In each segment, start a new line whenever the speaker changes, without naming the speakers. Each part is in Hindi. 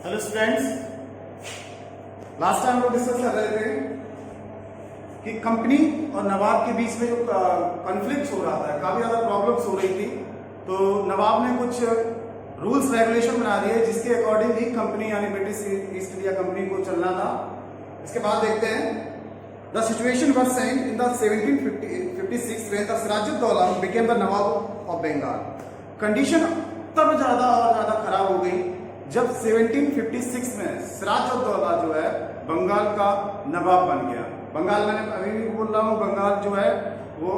हेलो स्टूडेंट्स, लास्ट टाइम हम लोग डिस्कस कर रहे थे कि कंपनी और नवाब के बीच में जो कॉन्फ्लिक्ट हो रहा था, काफी ज्यादा प्रॉब्लम्स हो रही थी। तो नवाब ने कुछ रूल्स रेगुलेशन बना दिए जिसके अकॉर्डिंग ही कंपनी यानी ब्रिटिश ईस्ट इंडिया कंपनी को चलना था। इसके बाद देखते हैं, the situation was same in the 1756 when the Sirajuddaulah became the nawab of Bengal. Condition तब ज्यादा और ज्यादा खराब हो गई जब 1756 में सिराजुद्दौला जो है बंगाल का नवाब बन गया। बंगाल, मैंने अभी भी बोल रहा हूँ, बंगाल जो है वो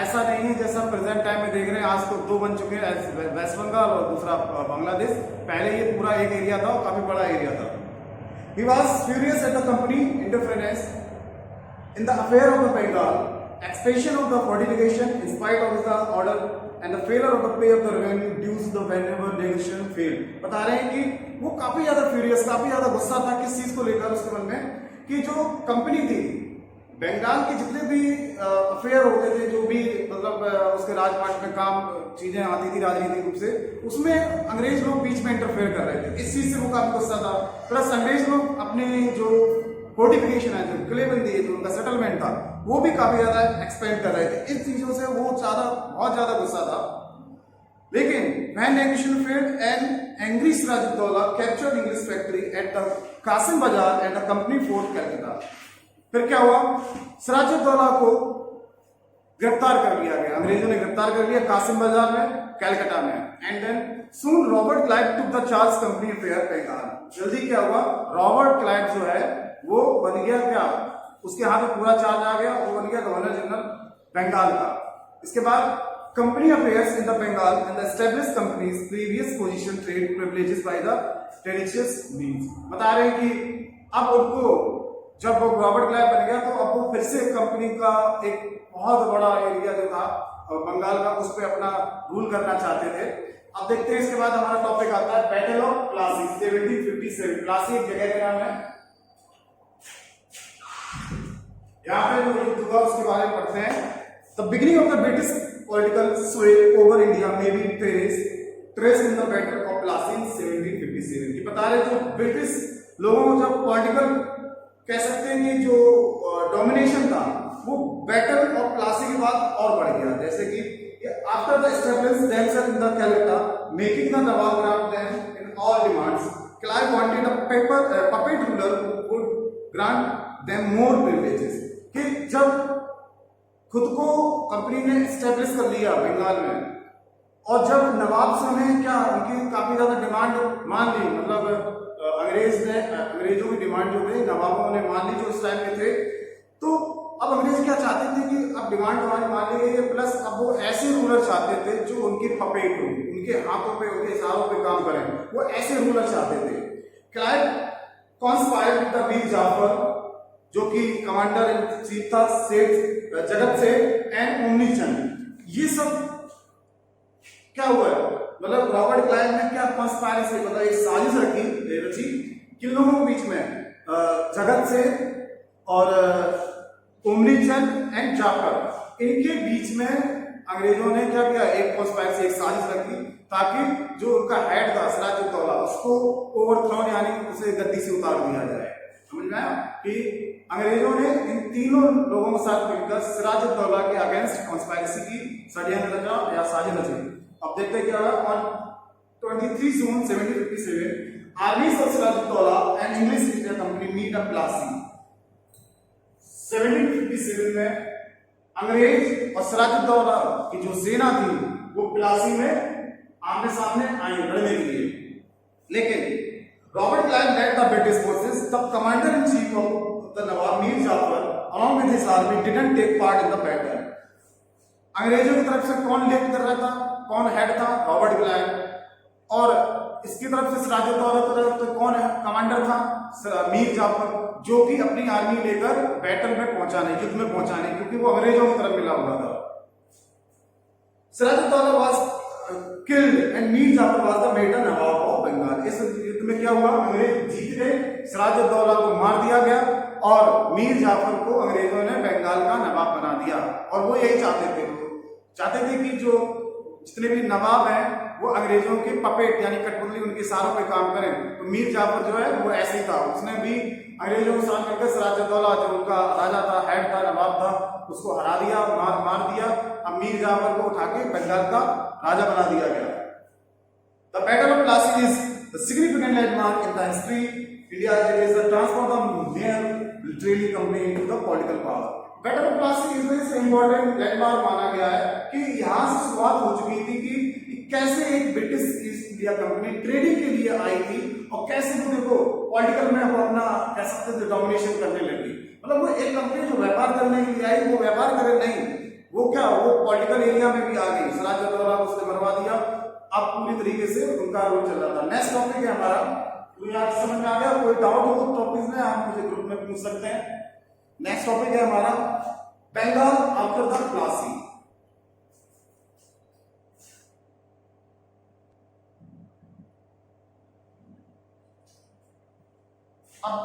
ऐसा नहीं है जैसा प्रेजेंट टाइम में देख रहे हैं। आज तो दो बन चुके हैं, वेस्ट बंगाल और दूसरा बांग्लादेश। पहले ये पूरा एक एरिया था और काफी बड़ा एरिया था। He was furious at the company interference in the affair of the Bengal, expansion of the fortification in spite of the order and the failure of the pay of the revenue dues the whenever negotiation failed। बता रहे हैं कि वो काफी ज्यादा फ्यूरियस, काफी ज्यादा गुस्सा था किस चीज को लेकर उसके मन में, कि जो कंपनी थी बंगाल के जितने भी अफेयर होते थे, जो भी मतलब उसके राजपाट में काम चीजें आती थी राजनीतिक रूप से, उसमें अंग्रेज लोग बीच में इंटरफेयर कर रहे थे। इस चीज से वो काफी गुस्सा था। प्लस अंग्रेज लोग अपने जो फोर्टिफिकेशन है, जो किलेबंदी है, जो उनका सेटलमेंट था, वो भी काफी ज्यादा एक्सपेंड कर रहे थे। इन चीजों से वो बहुत ज्यादा गुस्सा था। लेकिन when negotiation failed and angry Siraj-ud-Daulah captured English factory at the Qasim बाजार and the company fort Calcutta। फिर क्या हुआ, सिराजुद्दौला को गिरफ्तार कर लिया गया, अंग्रेजों ने गिरफ्तार कर लिया कासिम बाजार में, कलकत्ता में। And then soon Robert Clive took the charge company affair Bengal. जल्दी क्या हुआ, रॉबर्ट क्लाइव जो है वो बन गया क्या, उसके हाथ में पूरा चार्ज आ गया, वो बन गया गवर्नर जनरल बंगाल का। इसके बाद company affairs in the Bengal and the established companies previous position trade privileges by the treacherous means. बता रहे हैं कि अब उनको, जब वो रॉबर्ट क्लाइव बन गया तो अब वो फिर से कंपनी का एक बहुत बड़ा एरिया जो था बंगाल का, उस पर अपना रूल करना चाहते थे। अब देखते हैं, इसके बाद हमारा टॉपिक आता है बैटल ऑफ प्लासी 1757। प्लासी एक जगह का नाम है। यहाँ पे जो युद्ध हुआ उसके बारे में पढ़ते हैं। The beginning of the British political sway over India में be trace in the battle of Plassey in 1757। ये बता रहे, जो ब्रिटिश लोगों को जब पॉलिटिकल कह सकते हैं कि जो डोमिनेशन था वो बैटल ऑफ प्लासी के बाद और बढ़ गया। जैसे कि after the establish themselves in the Calcutta making the nawab grant them in all demands, Clive wanted a puppet ruler who would grant them more privileges. कि जब खुद को कंपनी ने एस्टैब्लिश कर लिया बंगाल में, और जब नवाब से उन्हें क्या उनकी काफी ज्यादा डिमांड मान ली, मतलब अंग्रेजों की डिमांड जो थी नवाबों ने मान ली जो उस टाइम में थे। तो अब अंग्रेज क्या चाहते थे कि अब डिमांड हमारी मान ली गई है, प्लस अब वो ऐसे रूलर चाहते थे जो उनके पपेट हो, उनके हाथों पे, उनके इशारों पे काम करें, वो ऐसे रूलर चाहते थे। Clive conspired with the Mir Jafar, जो कि कमांडर इन चीफ था, सेठ जगत सेठ एंड ओमनी चंद। ये सब क्या हुआ है, मतलब रॉबर्ट क्लाइव ने क्या कॉन्स्पायरेसी, मतलब एक साजिश रची किन लोगों के बीच में, जगत सेठ और ओमनी चंद एंड जाफर, इनके बीच में अंग्रेजों ने क्या किया, एक कॉन्स्पायरेसी, एक साजिश रखी, ताकि जो उनका हेड था सिराजुद्दौला, उसको ओवरथ्रोन यानी उसे गद्दी से उतार दिया जाए। समझ में आया कि अंग्रेजों ने इन तीनों लोगों के साथ मिलकर सिराजुद्दौला के अगेंस्ट कॉन्स्पायरेसी की षड्यंत्र रचा या साजिश रची। अब देखते हैं क्या हुआ। On 23 June 1757 armies of Sirajuddaula and English East India Company meet at Plassey. 1757 में अंग्रेज और सिराजुद्दौला की जो सेना थी वो प्लासी में आमने सामने आई लड़ने के लिए। लेकिन Robert Clive led the British forces, the commander in chief of the nawab Mir Jafar along with his army didn't take part in the battle। अंग्रेजों की तरफ से कौन लीड कर रहा था, कौन हेड था, रॉबर्ट क्लाइव। और इसकी तरफ से सिराजुद्दौला की तरफ से कौन कमांडर था, मीर जाफर, जो कि अपनी आर्मी लेकर बैटल में पहुंचाने, युद्ध में पहुंचाने, क्योंकि वो अंग्रेजों की तरफ मिला हुआ था। Sirajuddaulah was killed and Mir Jafar was the made nawab of Bengal. इस युद्ध में क्या हुआ, अंग्रेज जीत गए, सिराजुद्दौला को मार दिया गया और मीर जाफर को अंग्रेजों ने बंगाल का नवाब बना दिया। और वो यही चाहते थे कि जो जितने भी नवाब हैं वो अंग्रेजों के पपेट यानी कठपुतली उनके इशारों पे काम करें। तो मीर जाफर जो है वो ऐसे ही था, उसने भी अंग्रेजों के साथ मिलकर सिराजुद्दौला जो उनका राजा था, हेड था, नवाब था, उसको हरा दिया, मार दिया। अब मीर जाफर को उठा के बंगाल का राजा बना दिया गया। The battle of Plassey is the significant landmark in the history India. It is the transfer the mayor military company into the political power. Battle of Plassey is important landmark माना गया है कि यहाँ से शुरुआत हो चुकी थी कि कैसे एक British East India company trading के लिए आई थी और कैसे वो देखो पॉलिटिकल में वो अपना कह सकते थे डोमिनेशन करने लगी। मतलब वो एक कंपनी जो व्यापार करने के लिए आई वो व्यापार करे नहीं, वो क्या वो पॉलिटिकल एरिया में भी आ गई। सिराजुद्दौला को उसने मरवा दिया। अब पूरी तरीके से उनका रोल चल रहा था। नेक्स्ट टॉपिक है हमारा, तो यहाँ समझ में आ गया? कोई डाउट हो तो टॉपिक में आप मुझे ग्रुप में पूछ सकते हैं। नेक्स्ट टॉपिक है हमारा बंगाल आफ्टर द प्लासी। अब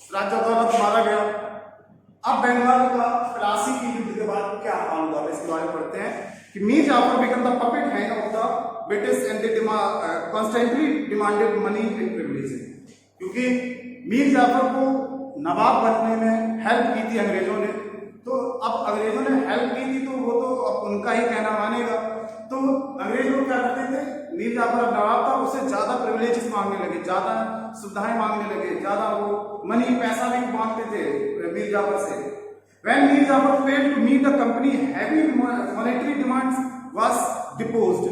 सिराजुद्दौला तो मारा गया। अब बंगाल का प्लासी की युद्ध के बाद क्या हाल हुआ इसके बारे में पढ़ते हैं कि Mir Jafar become the puppet hand of the British and they constantly demanded money and privileges. क्योंकि मीर जाफर को नवाब बनने में हेल्प की थी अंग्रेजों ने, तो अब अंग्रेजों ने हेल्प की थी तो वो तो अब उनका ही कहना मानेगा। तो अंग्रेज लोग क्या करते थे, मीर जाफर नवाब था, उससे ज्यादा प्रिविलेजेस मांगने लगे, ज्यादा सुविधाएं मांगने लगे, ज्यादा वो मनी पैसा भी मांगते थे मीर जाफर से। When Mir Jafar failed to meet the company heavy monetary demands was deposed।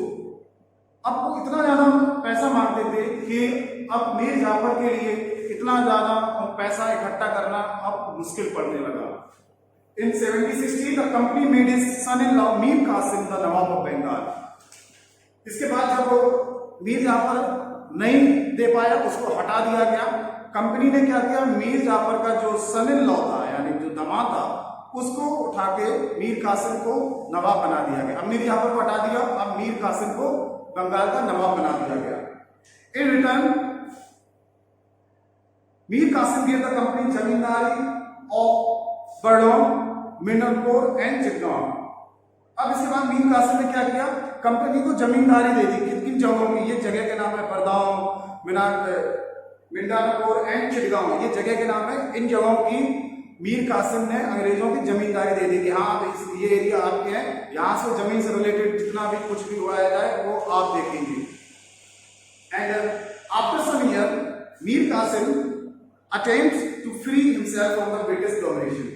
अब वो इतना ज्यादा पैसा मांगते थे कि अब मीर जाफर के लिए इतना ज्यादा पैसा इकट्ठा करना अब मुश्किल पड़ने लगा। In 1760 the company made his son-in-law Mir Qasim the nawab of Bengal. इसके बाद जब मीर जाफर नहीं दे पाया उसको हटा दिया गया। कंपनी ने क्या किया, मीर जाफर का जो सन-इन-लॉ था यानी जो दामाद था उसको उठा के मीर कासिम को नवाब बना दिया गया। अब मीर जाफर को हटा दिया, अब मीर कासिम को बंगाल का नवाब बना दिया गया। In return Mir Qasim gave the company zamindari of Burdwan, Midnapore and Chittor. अब इसके बाद मीर कासिम ने क्या किया, कंपनी को जमींदारी दे दी। किन किन जगहों की, ये जगह के नाम है बरदाओं, मिंडानपुर एंड चिटगांव, ये जगह के नाम है। इन जगहों की मीर कासिम ने अंग्रेजों की जमींदारी दे दी कि हाँ ये एरिया आपके हैं, यहाँ से जमीन से रिलेटेड जितना भी कुछ भी हुआ जाए वो आप देखेंगे। And after some year Mir Qasim attempts to free himself from the British domination.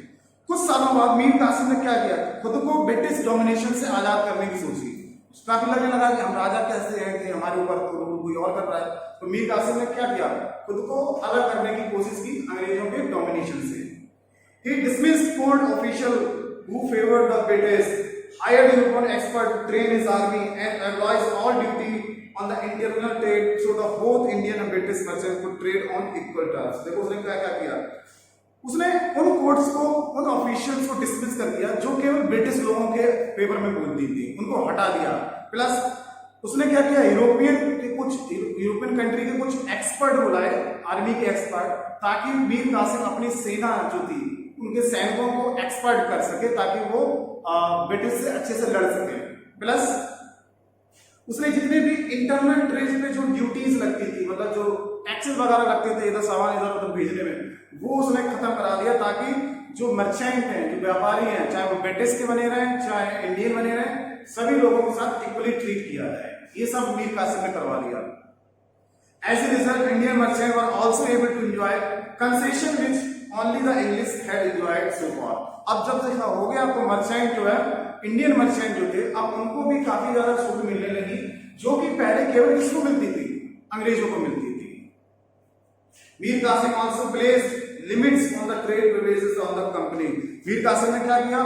कुछ सालों बाद मीर कासिम ने क्या किया, खुद को ब्रिटिश डोमिनेशन से आजाद करने की सोची। काफी लगने लगा कि हम राजा कैसे हैं कि हमारे ऊपर तो रूल कोई और कर रहा है। तो मीर कासिम ने क्या किया, खुद को अलग करने की कोशिश की अंग्रेजों के डोमिनेशन से। He dismissed foreign official who favored the British, hired European expert to train his army, and abolished all duty on the internal trade so that both Indian and British merchants could trade on equal terms। देखो उसने क्या क्या किया, उसने उन कोर्ट्स को, उन ऑफिशियल्स को डिसमिस कर दिया जो केवल ब्रिटिश लोगों के फेवर में बोलती थी, उनको हटा दिया। प्लस उसने क्या किया, यूरोपियन कंट्री के कुछ एक्सपर्ट बुलाए, आर्मी के एक्सपर्ट, ताकि मीर कासिम अपनी सेना जो थी उनके सैनिकों को एक्सपर्ट कर सके ताकि वो ब्रिटिश से अच्छे से लड़ सके। प्लस उसने जितने भी इंटरनल ट्रेड पे जो ड्यूटीज लगती थी, मतलब जो टैक्सेस वगैरह लगते थे इधर सामान इधर उधर भेजने में, वो उसने खत्म करा दिया ताकि जो मर्चेंट हैं, जो व्यापारी हैं, चाहे वो ब्रिटिश के बने रहे चाहे इंडियन बने रहे, सभी लोगों के साथ इक्वली ट्रीट किया जाए। ये सब मीर कासिम ने करवा दिया। As a result, Indian merchants were also able to enjoy concession which only the English had enjoyed so far। अब जब देखा हो गया तो मर्चेंट जो है, इंडियन मर्चेंट जो थे, अब उनको भी काफी ज्यादा छूट मिलने लगी जो कि पहले केवल किसको मिलती थी, अंग्रेजों को मिलती थी। Mir Qasim also placed limits on the trade privileges on the company। Mir Qasim ने क्या किया,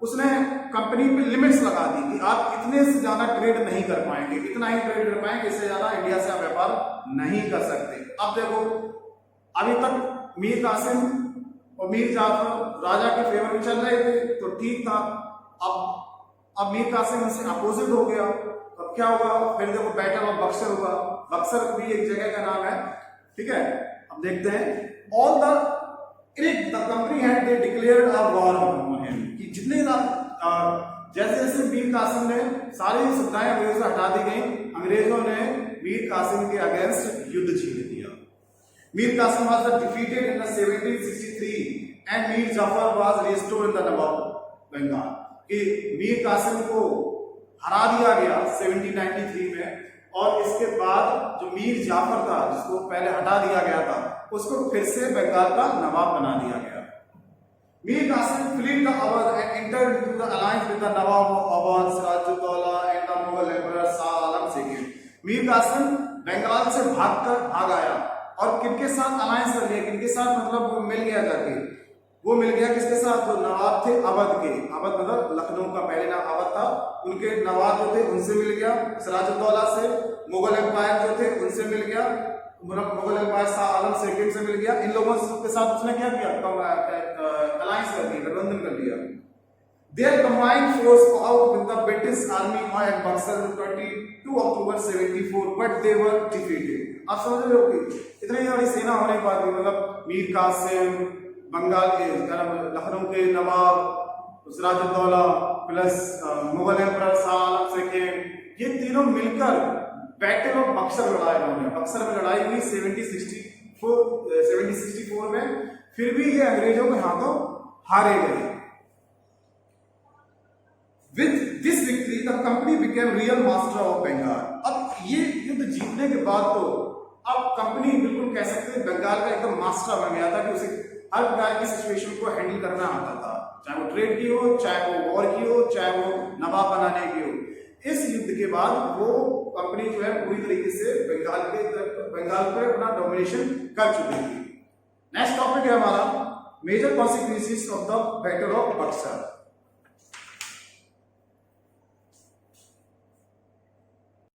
उसने कंपनी पे लिमिट्स लगा दी कि आप इतने से ज्यादा ट्रेड नहीं कर पाएंगे, इतना ही ट्रेड कर पाएंगे, इससे ज्यादा इंडिया से आप व्यापार नहीं कर सकते। अब देखो अभी तक मीर कासिम और मीर जाफर राजा के फेवर में चल रहे थे तो ठीक था। अब मीर कासिम से अपोजिट हो गया। अब क्या हुआ, फिर देखो बैटल ऑफ बक्सर हुआ। बक्सर भी एक जगह का नाम है, ठीक है। अब देखते हैं all the company had they declared a war on him, कि जितने जैसे जैसे मीर कासिम ने सारी सुविधाएं अंग्रेजों से हटा दी गई, अंग्रेजों ने मीर कासिम के अगेंस्ट युद्ध छीन दिया। Mir Qasim was defeated in 1763 and Mir Jafar was restored in the नवाब बंगाल। कि मीर कासिम को हरा दिया गया 1793 में, और इसके बाद जो मीर जाफर था जिसको पहले हटा दिया गया था उसको फिर से बंगाल का नवाब बना दिया गया। Mir Qasim fled the Awadh and entered into the alliance with the Nawab of Awadh, Sirajuddaulah and the Mughal Emperor Shah Alam II। Mir Qasim Bengal से भाग आया और किनके साथ अलायंस कर लिया, किनके साथ मतलब वो मिल गया जाके, वो मिल गया किसके साथ, जो नवाब थे अवध के, अवध मतलब लखनऊ का पहले नाम अवध था, उनके नवाब जो थे उनसे मिल गया। सिराजुद्दौला से मुगल एम्पायर जो थे उनसे मिल गया, मुगल एम्पायर शाह आलम सेकंड से मिल गया। इन लोगों के साथ उसने क्या किया, अलायंस कर लिया, गठबंधन कर लिया। Their combined force out with the British army at Buxar 22 October 74, but they were defeated। आप समझ रहे हो कि इतनी बड़ी सेना होने के बाद भी, मतलब मीर कासिम, बंगाल के लखनऊ के नवाब Siraj-ud-Daulah plus Mughal emperor Shah Alam second, ये तीनों मिलकर बैटल ऑफ बक्सर लड़ा इन्होंने। बक्सर में लड़ाई हुई 1764 में, फिर भी ये अंग्रेजों के हाथों हारे गए। With this victory, the company became real master of Bengal। अब ये युद्ध जीतने के बाद तो अब कंपनी बिल्कुल कह सकते हैं बंगाल का एकदम मास्टर बन गया था कि उसे हर प्रकार की सिचुएशन को हैंडल करना आता था, चाहे वो ट्रेड की हो, चाहे वो वॉर की हो, चाहे वो नवाब बनाने की हो। इस युद्ध के बाद वो कंपनी जो है पूरी तरीके से बंगाल पर अपना डोमिनेशन कर चुकी थी। नेक्स्ट टॉपिक है हमारा major consequences of the battle of Buxar.